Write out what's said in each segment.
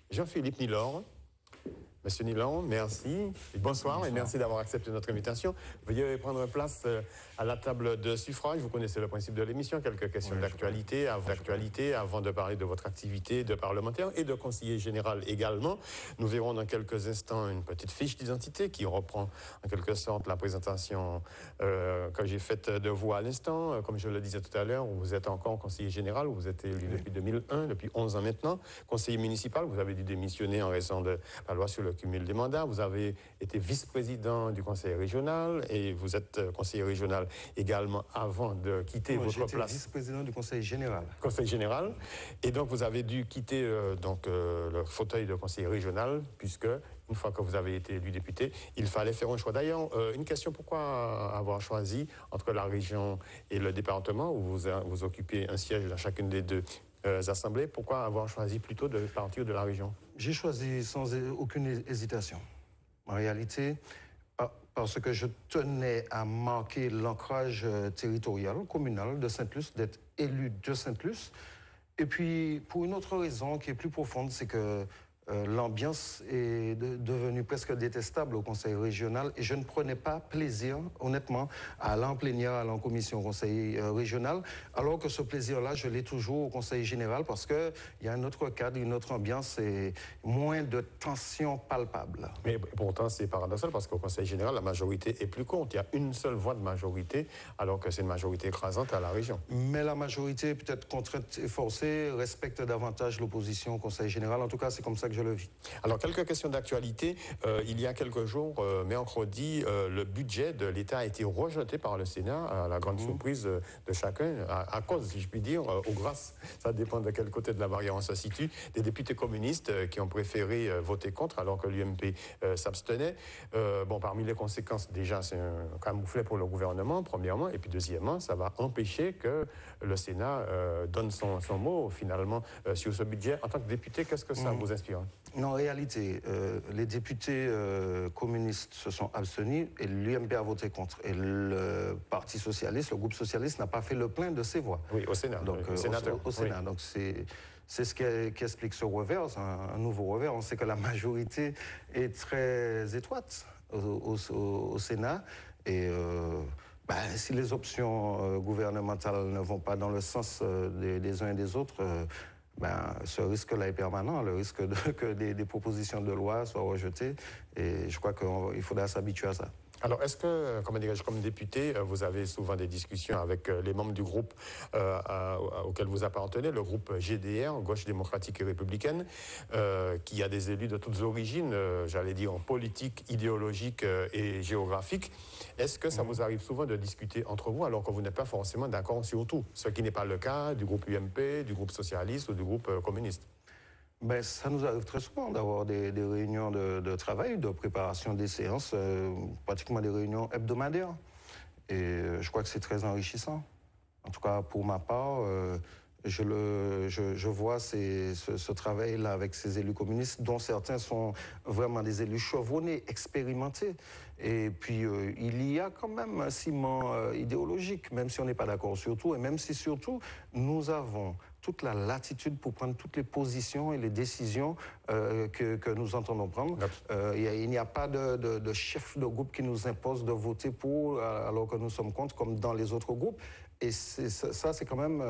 Jean-Philippe Nilor. Monsieur Nilor, merci. Bonsoir et merci d'avoir accepté notre invitation. Veuillez prendre place à la table de suffrage. Vous connaissez le principe de l'émission. Quelques questions d'actualité avant de parler de votre activité de parlementaire et de conseiller général également. Nous verrons dans quelques instants une petite fiche d'identité qui reprend en quelque sorte la présentation que j'ai faite de vous à l'instant. Comme je le disais tout à l'heure, vous êtes encore conseiller général. Vous êtes élu depuis 2001, depuis 11 ans maintenant. Conseiller municipal, vous avez dû démissionner en raison de la loi sur le cumul des mandats. Vous avez été vice-président du conseil régional et vous êtes conseiller régional également avant de quitter votre place. J'étais vice-président du conseil général. Conseil général. Et donc vous avez dû quitter le fauteuil de conseiller régional puisque une fois que vous avez été élu député, il fallait faire un choix. D'ailleurs, une question, pourquoi avoir choisi entre la région et le département où vous occupez un siège dans chacune des deux assemblées, pourquoi avoir choisi plutôt de partir de la région? J'ai choisi sans aucune hésitation. En réalité, parce que je tenais à marquer l'ancrage territorial, communal de Sainte-Luce, d'être élu de Sainte-Luce. Et puis, pour une autre raison qui est plus profonde, c'est que l'ambiance est devenue presque détestable au conseil régional et je ne prenais pas plaisir, honnêtement, à aller en plénière, à aller en commission au conseil régional, alors que ce plaisir-là, je l'ai toujours au conseil général parce qu'il y a un autre cadre, une autre ambiance et moins de tension palpable. Mais pourtant, c'est paradoxal parce qu'au conseil général, la majorité est plus courte. Il y a une seule voix de majorité, alors que c'est une majorité écrasante à la région. Mais la majorité, peut-être contrainte et forcée, respecte davantage l'opposition au conseil général. En tout cas, c'est comme ça que je le vis. Alors, quelques questions d'actualité. Il y a quelques jours, mercredi, le budget de l'État a été rejeté par le Sénat, à la grande surprise de chacun, à cause, si je puis dire, aux grâces. Ça dépend de quel côté de la barrière on se situe. Des députés communistes qui ont préféré voter contre, alors que l'UMP s'abstenait. Parmi les conséquences, déjà, c'est un camouflet pour le gouvernement, premièrement. Et puis, deuxièmement, ça va empêcher que le Sénat donne son mot, finalement, sur ce budget. En tant que député, qu'est-ce que ça vous inspire? En réalité, les députés communistes se sont abstenus et l'UMP a voté contre. Et le Parti socialiste, le groupe socialiste n'a pas fait le plein de ses voix. Oui, au Sénat. Donc, au Sénat. Oui. Donc, c'est ce qui explique ce revers, un nouveau revers. On sait que la majorité est très étroite au Sénat. Et si les options gouvernementales ne vont pas dans le sens des uns et des autres, ce risque-là est permanent, le risque que des propositions de loi soient rejetées. Et je crois qu'il faudra s'habituer à ça. Alors, est-ce que, comme député, vous avez souvent des discussions avec les membres du groupe auquel vous appartenez, le groupe GDR, Gauche démocratique et républicaine, qui a des élus de toutes origines, j'allais dire en politique, idéologique et géographique. Est-ce que ça vous arrive souvent de discuter entre vous alors que vous n'êtes pas forcément d'accord sur tout, ce qui n'est pas le cas du groupe UMP, du groupe socialiste ou du groupe communiste? Ça nous arrive très souvent d'avoir des réunions de travail, de préparation des séances, pratiquement des réunions hebdomadaires. Et je crois que c'est très enrichissant. En tout cas, pour ma part, je vois ce travail-là avec ces élus communistes, dont certains sont vraiment des élus chevronnés, expérimentés. Et puis, il y a quand même un ciment idéologique, même si on n'est pas d'accord sur tout, et même si surtout, nous avons toute la latitude pour prendre toutes les positions et les décisions que nous entendons prendre. Il n'y a pas de chef de groupe qui nous impose de voter pour alors que nous sommes contre, comme dans les autres groupes. Et ça, c'est quand même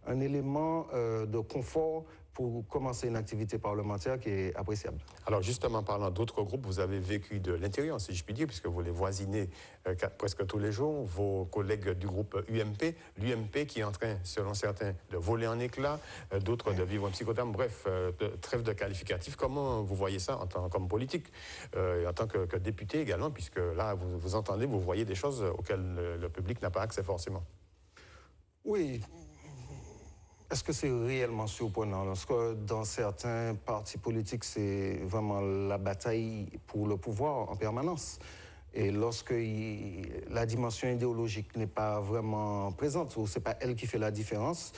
un élément de confort pour commencer une activité parlementaire qui est appréciable. Alors justement, parlant d'autres groupes, vous avez vécu de l'intérieur, si je puis dire, puisque vous les voisinez presque tous les jours, vos collègues du groupe UMP, l'UMP qui est en train, selon certains, de voler en éclats, d'autres de vivre un psychodrame, bref, trêve de qualificatifs. Comment vous voyez ça comme politique, en tant que député également, puisque là, vous entendez, vous voyez des choses auxquelles le public n'a pas accès forcément? Oui. Est-ce que c'est réellement surprenant? Parce que dans certains partis politiques, c'est vraiment la bataille pour le pouvoir en permanence. Et lorsque la dimension idéologique n'est pas vraiment présente, ou c'est pas elle qui fait la différence,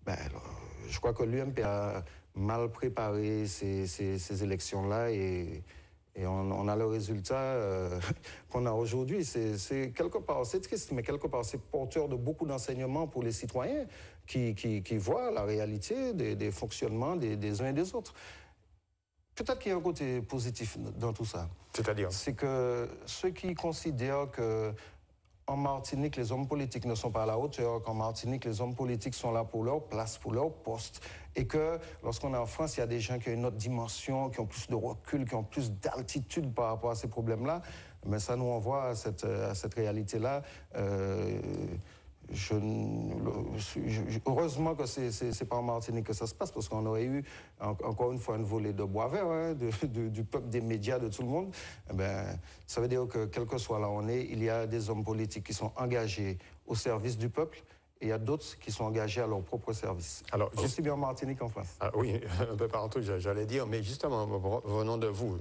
je crois que l'UMP a mal préparé ces élections-là et on a le résultat qu'on a aujourd'hui. C'est quelque part, c'est triste, mais quelque part, c'est porteur de beaucoup d'enseignements pour les citoyens qui voient la réalité des fonctionnements des uns et des autres. peut-être qu'il y a un côté positif dans tout ça. C'est-à-dire? C'est que ceux qui considèrent que en Martinique, les hommes politiques ne sont pas à la hauteur, qu'en Martinique, les hommes politiques sont là pour leur place, pour leur poste, et que lorsqu'on est en France, il y a des gens qui ont une autre dimension, qui ont plus de recul, qui ont plus d'altitude par rapport à ces problèmes-là, mais ça nous envoie à cette réalité-là. Heureusement que c'est pas en Martinique que ça se passe, parce qu'on aurait eu, encore une fois, une volée de bois vert, hein, du peuple, des médias, de tout le monde. Eh ben, ça veut dire que, quel que soit là où on est, il y a des hommes politiques qui sont engagés au service du peuple, et il y a d'autres qui sont engagés à leur propre service. Alors, aussi bien en Martinique qu'en France. Ah, oui, un peu partout, j'allais dire, mais justement, venant de vous,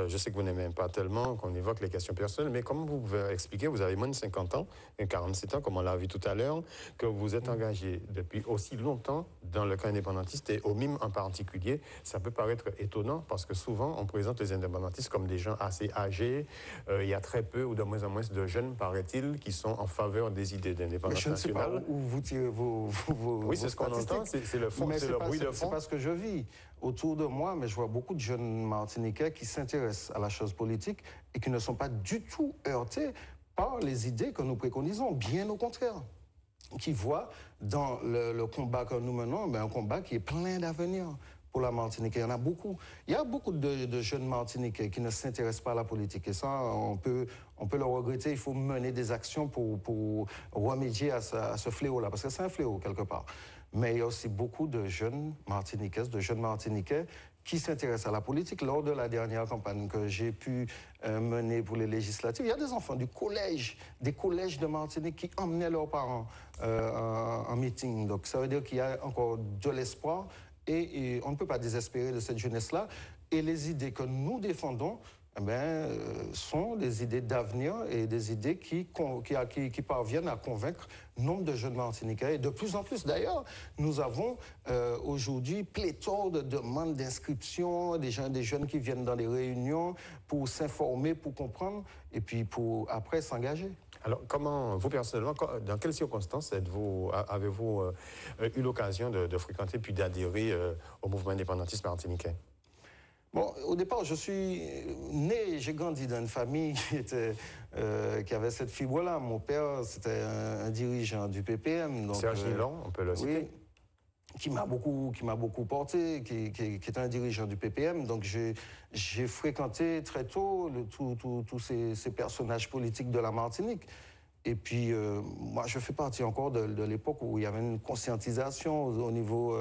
je sais que vous n'aimez pas tellement qu'on évoque les questions personnelles, mais comme vous pouvez expliquer, vous avez moins de 50 ans, 47 ans, comme on l'a vu tout à l'heure, que vous êtes engagé depuis aussi longtemps dans le camp indépendantiste et au MIM en particulier. Ça peut paraître étonnant parce que souvent, on présente les indépendantistes comme des gens assez âgés. Il y a très peu ou de moins en moins de jeunes, paraît-il, qui sont en faveur des idées d'indépendance nationale. Je ne sais pas où vous tirez vos oui, c'est ce qu'on entend, c'est le fond, c'est le bruit de fond. C'est pas ce que je vis autour de moi, mais je vois beaucoup de jeunes Martiniquais qui s'intéressent à la chose politique et qui ne sont pas du tout heurtés par les idées que nous préconisons, bien au contraire, qui voient dans le combat que nous menons un combat qui est plein d'avenir pour la Martinique. Il y en a beaucoup. Il y a beaucoup de jeunes Martiniquais qui ne s'intéressent pas à la politique. Et ça, on peut le regretter. Il faut mener des actions pour remédier à ce fléau-là, parce que c'est un fléau quelque part. Mais il y a aussi beaucoup de jeunes Martiniquaises, de jeunes Martiniquais qui s'intéressent à la politique. Lors de la dernière campagne que j'ai pu mener pour les législatives, il y a des enfants des collèges de Martinique qui emmenaient leurs parents en meeting. Donc ça veut dire qu'il y a encore de l'espoir et on ne peut pas désespérer de cette jeunesse-là. Et les idées que nous défendons, sont des idées d'avenir et des idées qui parviennent à convaincre nombre de jeunes Martiniquais. Et de plus en plus, d'ailleurs, nous avons aujourd'hui pléthore de demandes d'inscription, des jeunes qui viennent dans des réunions pour s'informer, pour comprendre, et puis pour après s'engager. Alors, comment, vous personnellement, dans quelles circonstances avez-vous eu l'occasion de fréquenter puis d'adhérer au mouvement indépendantiste martiniquais? Bon, au départ, je suis né, j'ai grandi dans une famille qui avait cette fibre-là. Mon père, c'était un dirigeant du PPM. Serge Nilon, on peut le citer. Oui, qui m'a beaucoup porté, qui est un dirigeant du PPM. Donc j'ai fréquenté très tôt tous ces personnages politiques de la Martinique. Et puis, moi, je fais partie encore de l'époque où il y avait une conscientisation au niveau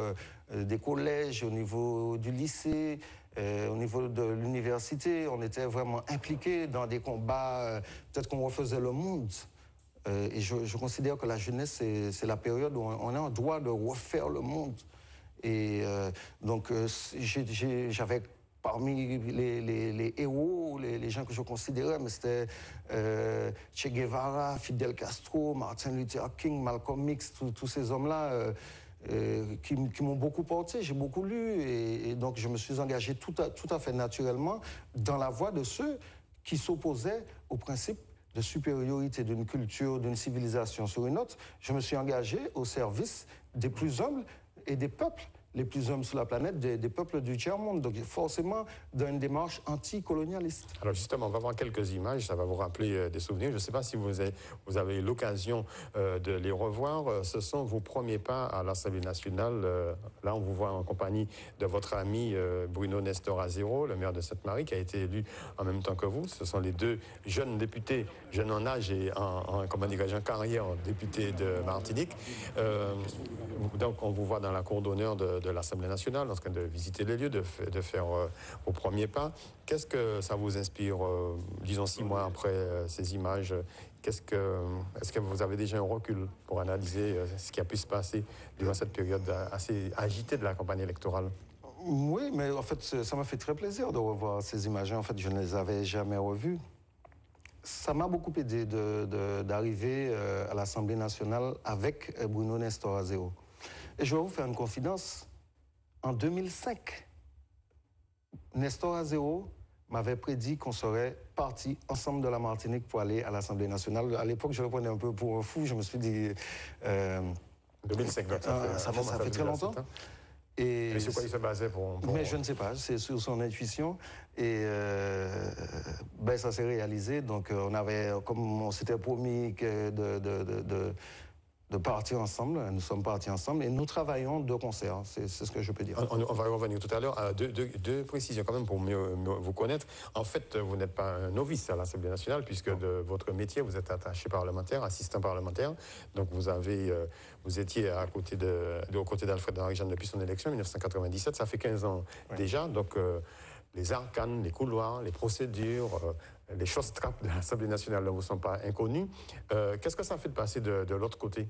des collèges, au niveau du lycée, au niveau de l'université. On était vraiment impliqués dans des combats, peut-être qu'on refaisait le monde. Et je considère que la jeunesse, c'est la période où on est en droit de refaire le monde. Et donc, j'avais parmi les héros, les gens que je considérais, mais c'était Che Guevara, Fidel Castro, Martin Luther King, Malcolm X, tous ces hommes-là qui m'ont beaucoup porté, j'ai beaucoup lu, et donc je me suis engagé tout à fait naturellement dans la voie de ceux qui s'opposaient au principe de supériorité d'une culture, d'une civilisation sur une autre. Je me suis engagé au service des plus humbles et des peuples les plus hommes sur la planète, des peuples du tiers-monde. Donc forcément, dans une démarche anticolonialiste. Alors justement, on va voir quelques images, ça va vous rappeler des souvenirs. Je ne sais pas si vous avez l'occasion de les revoir. Ce sont vos premiers pas à l'Assemblée nationale. Là, on vous voit en compagnie de votre ami Bruno Nestor Azero, le maire de Sainte-Marie, qui a été élu en même temps que vous. Ce sont les deux jeunes députés, jeunes en âge et en carrière, députés de Martinique. Donc, on vous voit dans la cour d'honneur de l'Assemblée nationale, en train de visiter les lieux, de faire vos premiers pas. Qu'est-ce que ça vous inspire, disons 6 mois après ces images? Est-ce que vous avez déjà un recul pour analyser ce qui a pu se passer durant cette période assez agitée de la campagne électorale? Oui, mais en fait, ça m'a fait très plaisir de revoir ces images. En fait, je ne les avais jamais revues. Ça m'a beaucoup aidé d'arriver à l'Assemblée nationale avec Bruno Nestor Azero. Et je vais vous faire une confidence. En 2005, Nestor Azero m'avait prédit qu'on serait partis ensemble de la Martinique pour aller à l'Assemblée nationale. À l'époque, je le prenais un peu pour un fou. Je me suis dit... 2005, ça fait très longtemps. Et sur quoi il se basait pour... Mais je ne sais pas, c'est sur son intuition. Et ça s'est réalisé. Donc on avait, comme on s'était promis de partir ensemble, nous sommes partis ensemble et nous travaillons de concert, c'est ce que je peux dire. On va y revenir tout à l'heure. Deux précisions quand même pour mieux vous connaître. En fait, vous n'êtes pas un novice à l'Assemblée nationale puisque de votre métier, vous êtes attaché parlementaire, assistant parlementaire. Donc vous étiez aux côtés d'Alfred Marie-Jeanne depuis son élection en 1997. Ça fait 15 ans déjà. Donc les arcanes, les couloirs, les procédures, les choses trappes de l'Assemblée nationale ne vous sont pas inconnues. Qu'est-ce que ça fait de passer de l'autre côté,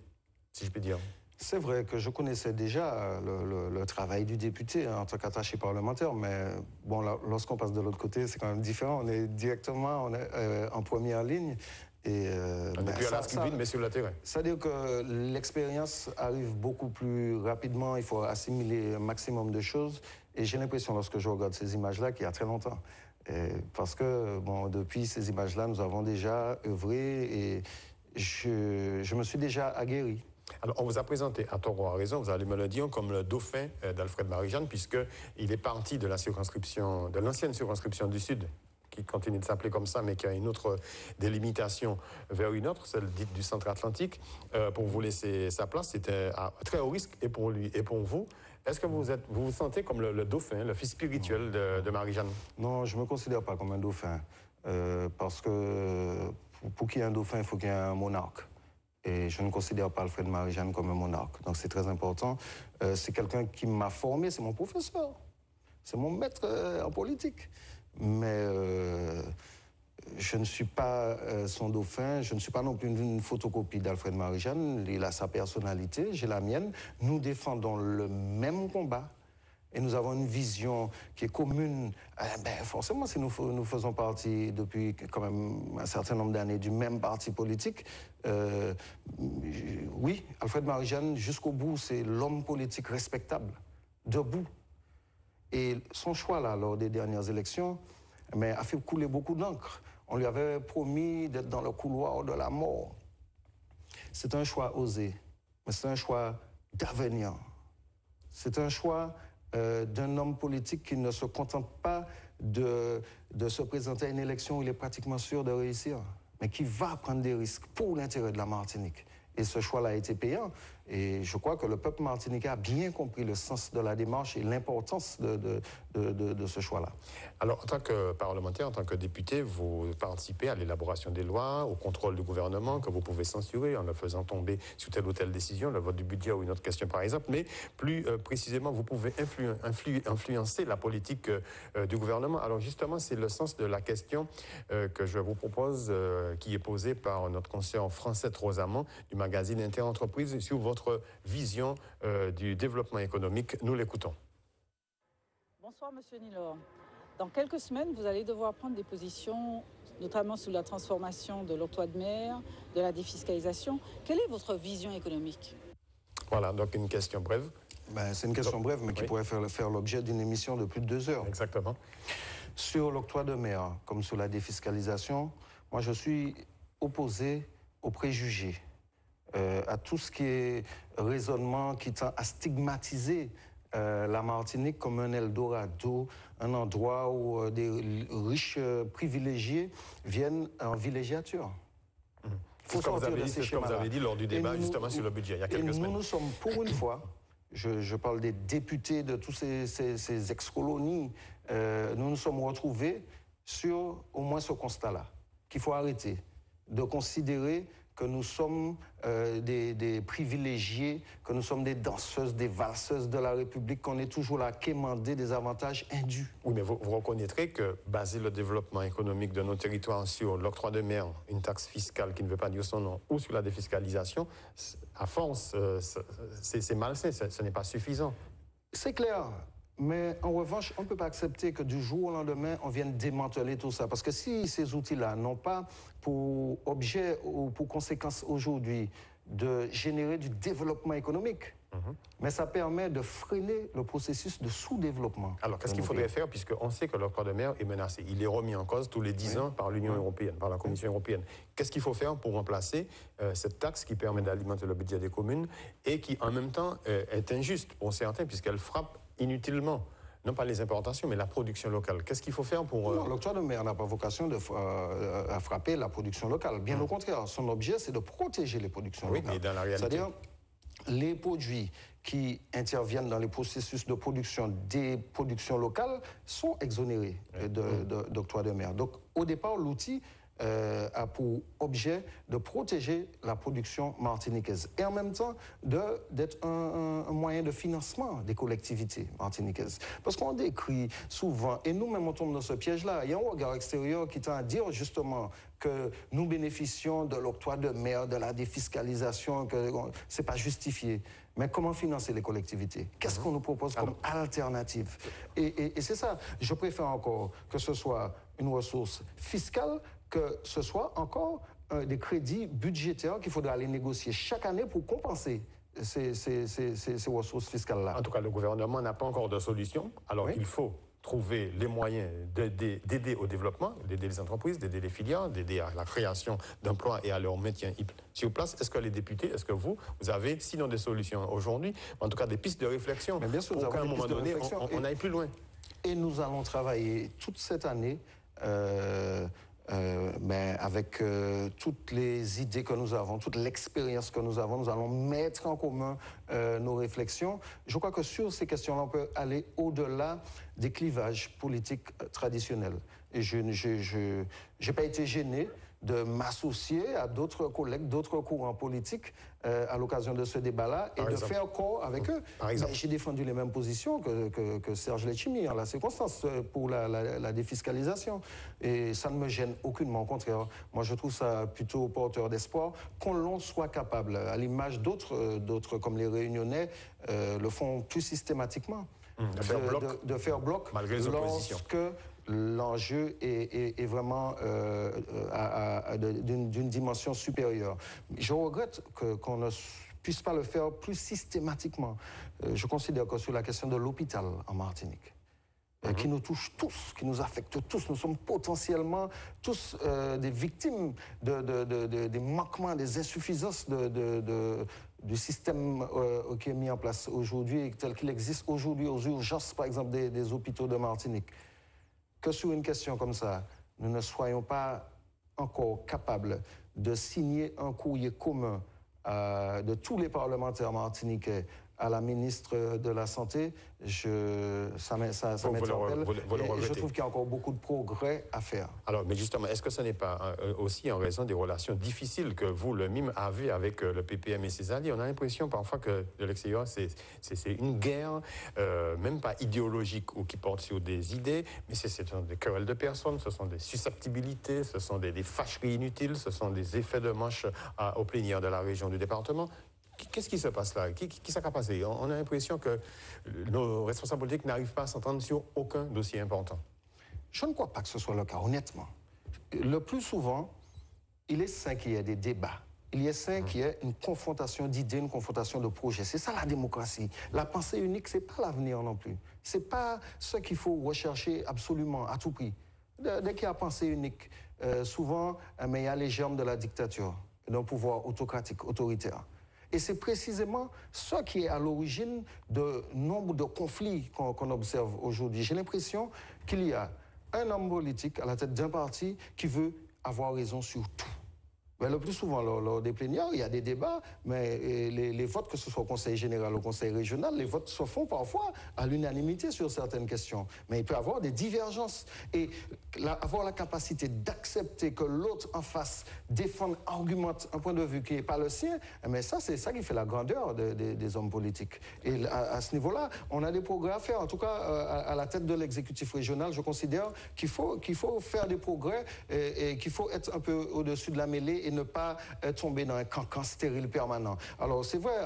si je puis dire? C'est vrai que je connaissais déjà le travail du député en tant qu'attaché parlementaire, mais bon, lorsqu'on passe de l'autre côté, c'est quand même différent. On est directement en première ligne. Et, on n'est plus à la tribune, mais sur le terrain. C'est-à-dire que l'expérience arrive beaucoup plus rapidement, il faut assimiler un maximum de choses. Et j'ai l'impression, lorsque je regarde ces images-là, qu'il y a très longtemps. Parce que, bon, depuis ces images-là, nous avons déjà œuvré et je me suis déjà aguerri. Alors, on vous a présenté, à tort ou à raison, vous allez me le dire, comme le dauphin d'Alfred Marie-Jeanne, puisqu'il est parti de l'ancienne circonscription du Sud, qui continue de s'appeler comme ça, mais qui a une autre délimitation vers une autre, celle dite du Centre-Atlantique. Pour vous laisser sa place, c'était très haut risque, et pour lui et pour vous. Est-ce que vous vous sentez comme le dauphin, le fils spirituel de Marie-Jeanne? Non, je ne me considère pas comme un dauphin, parce que pour qu'il y ait un dauphin, il faut qu'il y ait un monarque. Et je ne considère pas Alfred Marie-Jeanne comme un monarque. Donc c'est très important. C'est quelqu'un qui m'a formé, c'est mon professeur. C'est mon maître en politique. Mais je ne suis pas son dauphin, je ne suis pas non plus une photocopie d'Alfred Marie-Jeanne. Il a sa personnalité, j'ai la mienne. Nous défendons le même combat. Et nous avons une vision qui est commune. Forcément, si nous faisons partie depuis quand même un certain nombre d'années du même parti politique, oui, Alfred Marie-Jeanne, jusqu'au bout, c'est l'homme politique respectable, debout. Et son choix, là, lors des dernières élections, a fait couler beaucoup d'encre. On lui avait promis d'être dans le couloir de la mort. C'est un choix osé, mais c'est un choix d'avenir. C'est un choix d'un homme politique qui ne se contente pas de se présenter à une élection où il est pratiquement sûr de réussir, mais qui va prendre des risques pour l'intérêt de la Martinique. Et ce choix-là a été payant. Et je crois que le peuple martiniquais a bien compris le sens de la démarche et l'importance de ce choix-là. Alors, en tant que parlementaire, en tant que député, vous participez à l'élaboration des lois, au contrôle du gouvernement, que vous pouvez censurer en le faisant tomber sous telle ou telle décision, le vote du budget ou une autre question par exemple. Mais plus précisément, vous pouvez influencer la politique du gouvernement. Alors justement, c'est le sens de la question que je vous propose, qui est posée par notre conseiller Francette Rosamond du magazine Interentreprise sur votre vision du développement économique. Nous l'écoutons. Bonsoir, Monsieur Nilor. Dans quelques semaines, vous allez devoir prendre des positions, notamment sur la transformation de l'octroi de mer, de la défiscalisation. Quelle est votre vision économique? Voilà, donc une question brève. C'est une question brève, mais qui pourrait faire l'objet d'une émission de plus de 2 heures. Exactement. Sur l'octroi de mer, comme sur la défiscalisation, moi je suis opposé aux préjugés. À tout ce qui est raisonnement qui tend à stigmatiser la Martinique comme un Eldorado, un endroit où des riches privilégiés viennent en villégiature. C'est ce que vous avez dit lors du débat justement sur le budget, il y a quelques semaines. Nous sommes pour une fois, je parle des députés de tous ces ex-colonies, nous nous sommes retrouvés sur au moins ce constat-là, qu'il faut arrêter de considérer que nous sommes des privilégiés, que nous sommes des danseuses, des valseuses de la République, qu'on est toujours là à quémander des avantages indus. Oui, mais vous reconnaîtrez que baser le développement économique de nos territoires sur l'octroi de mer, une taxe fiscale qui ne veut pas dire son nom, ou sur la défiscalisation, à force, c'est malsain, ce n'est pas suffisant. C'est clair. Mais en revanche, on ne peut pas accepter que du jour au lendemain, on vienne démanteler tout ça. Parce que si ces outils-là n'ont pas pour objet ou pour conséquence aujourd'hui de générer du développement économique. Mais ça permet de freiner le processus de sous-développement. Alors, qu'est-ce qu'il faudrait faire, puisqu'on sait que l'octroi de mer est menacé? Il est remis en cause tous les 10 ans par l'Union européenne, par la Commission européenne. Qu'est-ce qu'il faut faire pour remplacer cette taxe qui permet d'alimenter le budget des communes et qui, en même temps, est injuste pour certains, puisqu'elle frappe inutilement, non pas les importations, mais la production locale? Qu'est-ce qu'il faut faire pour... Non, l'octroi de mer n'a pas vocation à frapper la production locale. Bien au contraire, son objet, c'est de protéger les productions locales. Oui, mais dans la réalité... C'est-à-dire, les produits qui interviennent dans les processus de production des productions locales sont exonérés d'octroi de mer. Donc, au départ, l'outil a pour objet de protéger la production martiniquaise et en même temps d'être un moyen de financement des collectivités martiniquaises. Parce qu'on décrit souvent, et nous-mêmes on tombe dans ce piège-là, il y a un regard extérieur qui tend à dire justement que nous bénéficions de l'octroi de mer, de la défiscalisation, que ce n'est pas justifié. Mais comment financer les collectivités? Qu'est-ce qu'on nous propose comme alternative? Et c'est ça. Je préfère encore que ce soit une ressource fiscale, que ce soit encore des crédits budgétaires qu'il faudra aller négocier chaque année pour compenser ces ressources fiscales-là. En tout cas, le gouvernement n'a pas encore de solution, alors qu'il faut trouver les moyens d'aider au développement, d'aider les entreprises, d'aider les filières, d'aider à la création d'emplois et à leur maintien sur place. Est-ce que les députés, est-ce que vous avez, sinon des solutions aujourd'hui, en tout cas des pistes de réflexion, bien sûr, pour qu'à un moment donné, on aille plus loin? Et nous allons travailler toute cette année mais avec toutes les idées que nous avons, toute l'expérience que nous avons, nous allons mettre en commun nos réflexions. Je crois que sur ces questions-là, on peut aller au-delà des clivages politiques traditionnels. Et je n'ai pas été gêné de m'associer à d'autres collègues, d'autres courants politiques à l'occasion de ce débat-là et de faire corps avec eux. J'ai défendu les mêmes positions que Serge Letchimy en la circonstance pour la défiscalisation. Et ça ne me gêne aucunement. Au contraire, moi je trouve ça plutôt porteur d'espoir qu'on l'on soit capable, à l'image d'autres comme les Réunionnais le font plus systématiquement, de faire bloc malgré les oppositions. Lorsque l'enjeu est vraiment d'une dimension supérieure. Je regrette qu'on ne puisse pas le faire plus systématiquement. Je considère que sur la question de l'hôpital en Martinique, qui nous touche tous, qui nous affecte tous, nous sommes potentiellement tous des victimes des manquements, des insuffisances du système qui est mis en place aujourd'hui, tel qu'il existe aujourd'hui aux urgences, par exemple, des hôpitaux de Martinique. Que sur une question comme ça, nous ne soyons pas encore capables de signer un courrier commun de tous les parlementaires martiniquais à la ministre de la Santé, ça m'interpelle. Je trouve qu'il y a encore beaucoup de progrès à faire. Alors, mais justement, est-ce que ce n'est pas aussi en raison des relations difficiles que vous, le MIM, avez avec le PPM et ses alliés? On a l'impression parfois que de l'extérieur, c'est une guerre, même pas idéologique ou qui porte sur des idées, mais ce sont des querelles de personnes, ce sont des susceptibilités, ce sont des fâcheries inutiles, ce sont des effets de manche aux plénières de la région du département. Qu'est-ce qui se passe là? Qui s'est passé? On a l'impression que nos responsables politiques n'arrivent pas à s'entendre sur aucun dossier important. Je ne crois pas que ce soit le cas, honnêtement. Le plus souvent, il est sain qu'il y ait des débats. Il est sain qu'il y ait une confrontation d'idées, une confrontation de projets. C'est ça la démocratie. La pensée unique, ce n'est pas l'avenir non plus. Ce n'est pas ce qu'il faut rechercher absolument, à tout prix. Dès qu'il y a pensée unique, souvent, il y a les germes de la dictature, d'un pouvoir autocratique, autoritaire. Et c'est précisément ce qui est à l'origine de nombre de conflits qu'on observe aujourd'hui. J'ai l'impression qu'il y a un homme politique à la tête d'un parti qui veut avoir raison sur tout. Mais le plus souvent, lors des plénières, il y a des débats, mais les votes, que ce soit au Conseil général ou au Conseil régional, les votes se font parfois à l'unanimité sur certaines questions. Mais il peut y avoir des divergences. Et avoir la capacité d'accepter que l'autre en face défende, argumente un point de vue qui n'est pas le sien, mais ça, c'est ça qui fait la grandeur des hommes politiques. Et à ce niveau-là, on a des progrès à faire. En tout cas, à la tête de l'exécutif régional, je considère qu'il faut faire des progrès et qu'il faut être un peu au-dessus de la mêlée et ne pas tomber dans un cancan stérile permanent. Alors, c'est vrai,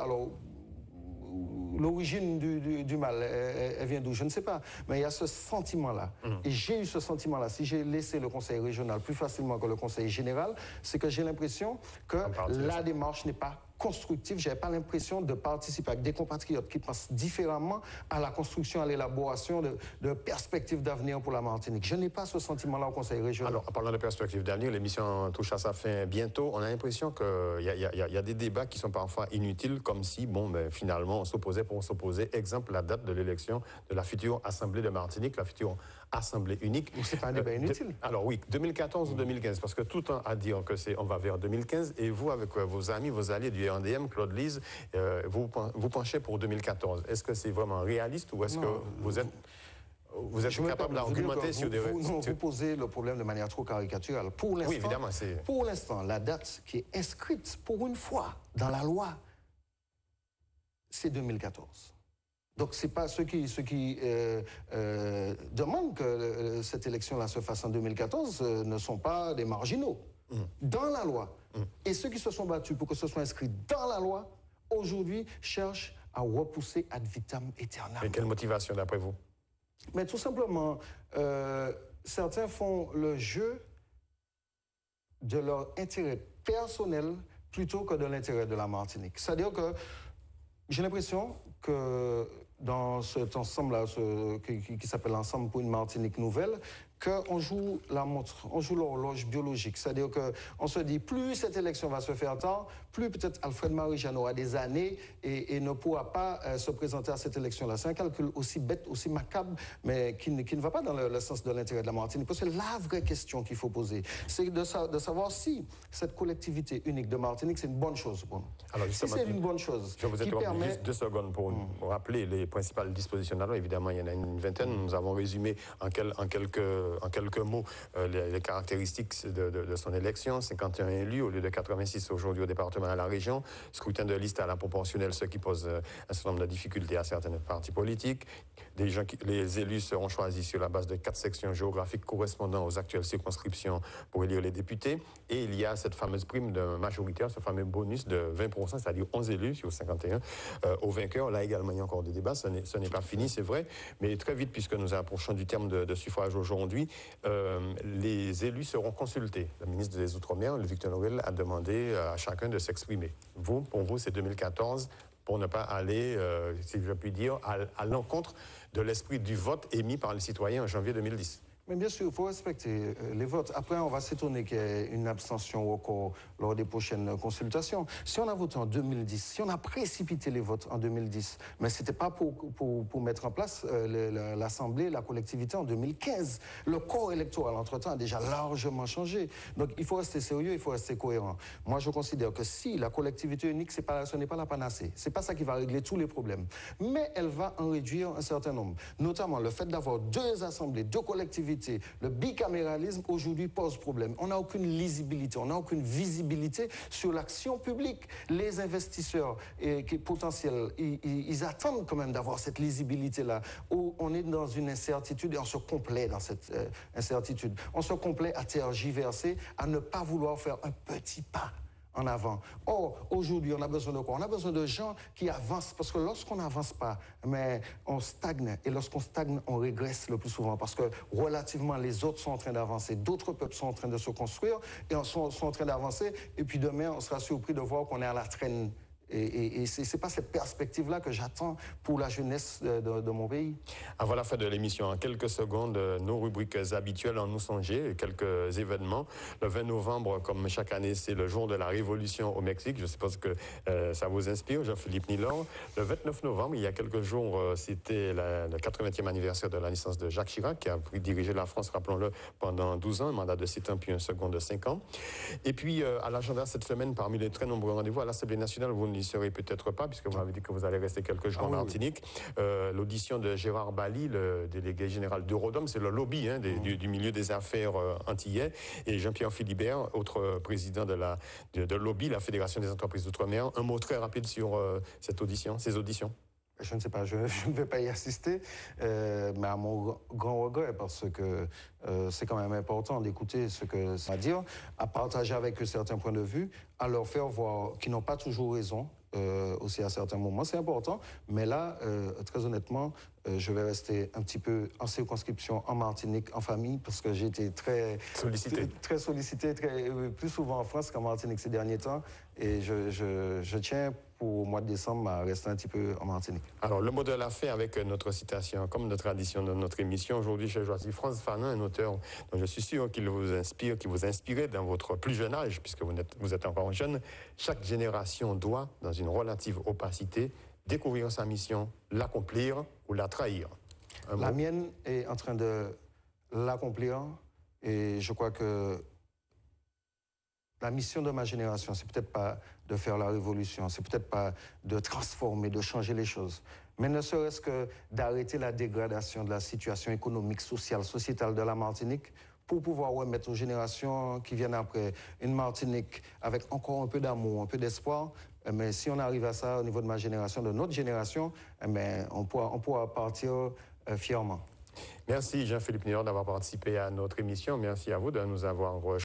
l'origine du mal, elle vient d'où? Je ne sais pas. Mais il y a ce sentiment-là. Et j'ai eu ce sentiment-là. Si j'ai laissé le conseil régional plus facilement que le conseil général, c'est que j'ai l'impression que la démarche n'est pas constructif. Je n'avais pas l'impression de participer avec des compatriotes qui pensent différemment à la construction, à l'élaboration de perspectives d'avenir pour la Martinique. Je n'ai pas ce sentiment-là au Conseil régional. Alors, en parlant de perspectives d'avenir, l'émission touche à sa fin bientôt. On a l'impression qu'il y a des débats qui sont parfois inutiles, comme si, bon, ben, finalement, on s'opposait pour s'opposer. Exemple, la date de l'élection de la future Assemblée de Martinique, la future Assemblée unique. C'est pas un débat inutile. Alors oui, 2014 ou 2015, parce que tout le temps à dire que on va vers 2015, et vous, avec vos amis, vos alliés du RDM, Claude Lise, vous penchez pour 2014. Est-ce que c'est vraiment réaliste ou est-ce que vous êtes capable d'argumenter sur des... Vous posez le problème de manière trop caricaturale. Pour l'instant, oui, évidemment, pour l'instant, la date qui est inscrite pour une fois dans la loi, c'est 2014. Donc, ce n'est pas ceux qui demandent que cette élection-là se fasse en 2014 ne sont pas des marginaux. Dans la loi. Et ceux qui se sont battus pour que ce soit inscrit dans la loi, aujourd'hui, cherchent à repousser ad vitam aeternam. Et quelle motivation, d'après vous? Mais tout simplement, certains font le jeu de leur intérêt personnel plutôt que de l'intérêt de la Martinique. C'est-à-dire que j'ai l'impression que dans cet ensemble-là, qui s'appelle l'Ensemble pour une Martinique nouvelle, qu'on joue la montre, on joue l'horloge biologique. C'est-à-dire qu'on se dit, plus cette élection va se faire tard, plus peut-être Alfred Marie-Jeanne aura des années et ne pourra pas se présenter à cette élection-là. C'est un calcul aussi bête, aussi macabre, mais qui ne va pas dans le sens de l'intérêt de la Martinique. Parce que la vraie question qu'il faut poser, c'est de savoir si cette collectivité unique de Martinique, c'est une bonne chose pour nous. Alors, si c'est une bonne chose, je vous interromps juste 2 secondes pour rappeler les principales dispositions de la loi. Évidemment, il y en a une vingtaine. Nous avons résumé en quelques mots les caractéristiques de son élection. 51 élus au lieu de 86 aujourd'hui au département et à la région. Scrutin de liste à la proportionnelle, ce qui pose un certain nombre de difficultés à certains partis politiques. Les élus seront choisis sur la base de 4 sections géographiques correspondant aux actuelles circonscriptions pour élire les députés. Et il y a cette fameuse prime de majoritaire, ce fameux bonus de 20%, c'est-à-dire 11 élus sur 51 au vainqueur. Là également, il y a encore des débats. Ce n'est pas fini, c'est vrai. Mais très vite, puisque nous approchons du terme de suffrage aujourd'hui, les élus seront consultés. Le ministre des Outre-mer, Victor Noël, a demandé à chacun de s'exprimer. Pour vous, c'est 2014, pour ne pas aller, si je puis dire, à l'encontre de l'esprit du vote émis par les citoyens en janvier 2010. Mais bien sûr, il faut respecter les votes. Après, on va s'étonner qu'il y ait une abstention encore lors des prochaines consultations. Si on a voté en 2010, si on a précipité les votes en 2010, mais ce n'était pas pour mettre en place l'Assemblée, la collectivité en 2015. Le corps électoral, entre-temps, a déjà largement changé. Donc, il faut rester sérieux, il faut rester cohérent. Moi, je considère que si la collectivité unique, ce n'est pas la panacée. Ce n'est pas ça qui va régler tous les problèmes. Mais elle va en réduire un certain nombre. Notamment, le fait d'avoir 2 assemblées, 2 collectivités, le bicaméralisme aujourd'hui pose problème. On n'a aucune lisibilité, on n'a aucune visibilité sur l'action publique. Les investisseurs potentiels, ils attendent quand même d'avoir cette lisibilité-là. On est dans une incertitude et on se complaît dans cette incertitude. On se complaît à tergiverser, à ne pas vouloir faire un petit pas en avant. Or, aujourd'hui, on a besoin de quoi? On a besoin de gens qui avancent, parce que lorsqu'on n'avance pas, mais on stagne, et lorsqu'on stagne, on régresse le plus souvent, parce que relativement, les autres sont en train d'avancer, d'autres peuples sont en train de se construire, et sont en train d'avancer, et puis demain, on sera surpris de voir qu'on est à la traîne. Et ce n'est pas cette perspective-là que j'attends pour la jeunesse de mon pays. Avant la fin de l'émission, en quelques secondes, nos rubriques habituelles en nous songer, quelques événements. Le 20 novembre, comme chaque année, c'est le jour de la Révolution au Mexique. Je suppose que ça vous inspire, Jean-Philippe Nilor. Le 29 novembre, il y a quelques jours, c'était le 80e anniversaire de la naissance de Jacques Chirac, qui a dirigé la France, rappelons-le, pendant 12 ans, un mandat de 7 ans, puis un second de 5 ans. Et puis, à l'agenda cette semaine, parmi les très nombreux rendez-vous à l'Assemblée nationale, vous n'y serez peut-être pas, puisque vous m'avez dit que vous allez rester quelques jours en Martinique. L'audition de Gérard Bali, le délégué général d'Eurodom, c'est le lobby du milieu des affaires antillais, et Jean-Pierre Philibert, autre président de lobby, la Fédération des entreprises d'outre-mer. Un mot très rapide sur ces auditions. Je ne sais pas, je ne vais pas y assister, mais à mon grand regret, parce que c'est quand même important d'écouter ce que ça a à dire, à partager avec eux certains points de vue, à leur faire voir qu'ils n'ont pas toujours raison, aussi à certains moments. C'est important, mais là, très honnêtement, je vais rester un petit peu en circonscription en Martinique, en famille, parce que j'ai été très sollicité plus souvent en France qu'en Martinique ces derniers temps. Et je tiens pour au mois de décembre à rester un petit peu en Martinique. Alors, le mot de la fin avec notre citation, comme de tradition de notre émission. Aujourd'hui, j'ai choisi Frantz Fanon, un auteur dont je suis sûr qu'il vous inspire, qui vous inspire dans votre plus jeune âge, puisque vous êtes encore jeune. Chaque génération doit, dans une relative opacité, découvrir sa mission, l'accomplir ou la trahir. La mienne est en train de l'accomplir et je crois que la mission de ma génération, c'est peut-être pas de faire la révolution, c'est peut-être pas de transformer, de changer les choses, mais ne serait-ce que d'arrêter la dégradation de la situation économique, sociale, sociétale de la Martinique pour pouvoir remettre aux générations qui viennent après une Martinique avec encore un peu d'amour, un peu d'espoir. Mais si on arrive à ça au niveau de ma génération, de notre génération, on pourra partir fièrement. Merci Jean-Philippe Nilor d'avoir participé à notre émission. Merci à vous de nous avoir choisi.